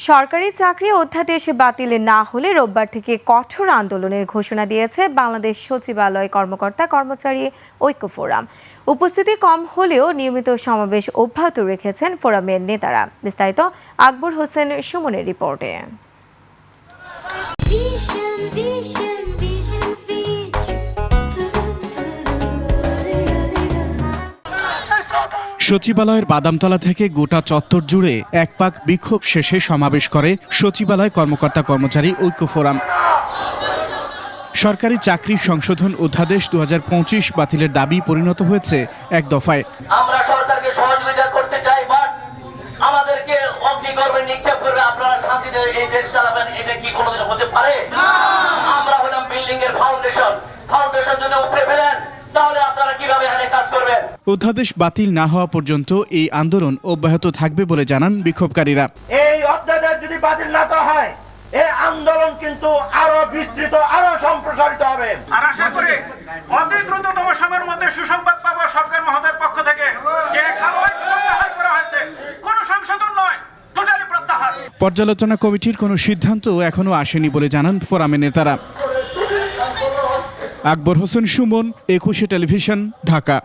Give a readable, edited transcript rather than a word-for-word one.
সরকারি চাকরি অধ্যাদেশ বাতিল না হলে রোববার থেকে কঠোর আন্দোলনের ঘোষণা দিয়েছে বাংলাদেশ সচিবালয় কর্মকর্তা কর্মচারী ঐক্য ফোরাম। উপস্থিতি কম হলেও নিয়মিত সমাবেশ অব্যাহত রেখেছেন ফোরামের নেতারা। বিস্তারিত আকবর হোসেন সুমনের রিপোর্টে। সচিবালয়ের বাদামতলা থেকে গোটা চত্বর জুড়ে এক পাক বিক্ষোভ শেষে সমাবেশ করে সচিবালয় কর্মকর্তা কর্মচারী ঐক্য ফোরাম। সরকারি চাকরি সংশোধন অধ্যাদেশ ২০২৫ বাতিলের দাবি পরিণত হয়েছে এক দফায়। আমরা সরকারকে সহযোগিতা করতে চাই, বাট আমাদেরকে অগ্নিগর্ভে নিক্ষেপ করবে আপনারা শান্তিতে এই দেশ চালাবেন, এটা কি কোনোদিন হতে পারে? আমরা হলাম বিল্ডিং এর ফাউন্ডেশন যদি উপরে ফেলেন তাহলে আপনারা কিভাবে এখানে কাজ করবেন? অধ্যাদেশ বাতিল না হওয়া পর্যন্ত এই আন্দোলন অব্যাহত থাকবে বলে জানান বিক্ষোভকারীরা। এই অধ্যাদেশ যদি বাতিল না করা হয়, এই আন্দোলন কিন্তু আরো বিস্তৃত, আরো সম্প্রসারিত হবে। আর আশা করি অতি দ্রুততম সময়ের মধ্যে সুসংবাদ পাবো সরকার মহোদয়ের পক্ষ থেকে যে খাবার প্রত্যাহার করা হয়েছে, কোনো সংশোধন নয়, টোটালি প্রত্যাহার। পর্যালোচনা কমিটির কোনো সিদ্ধান্ত এখনো আসেনি বলে জানান ফোরামের নেতারা। আকবর হোসেন সুমন, ২১ টেলিভিশন, ঢাকা।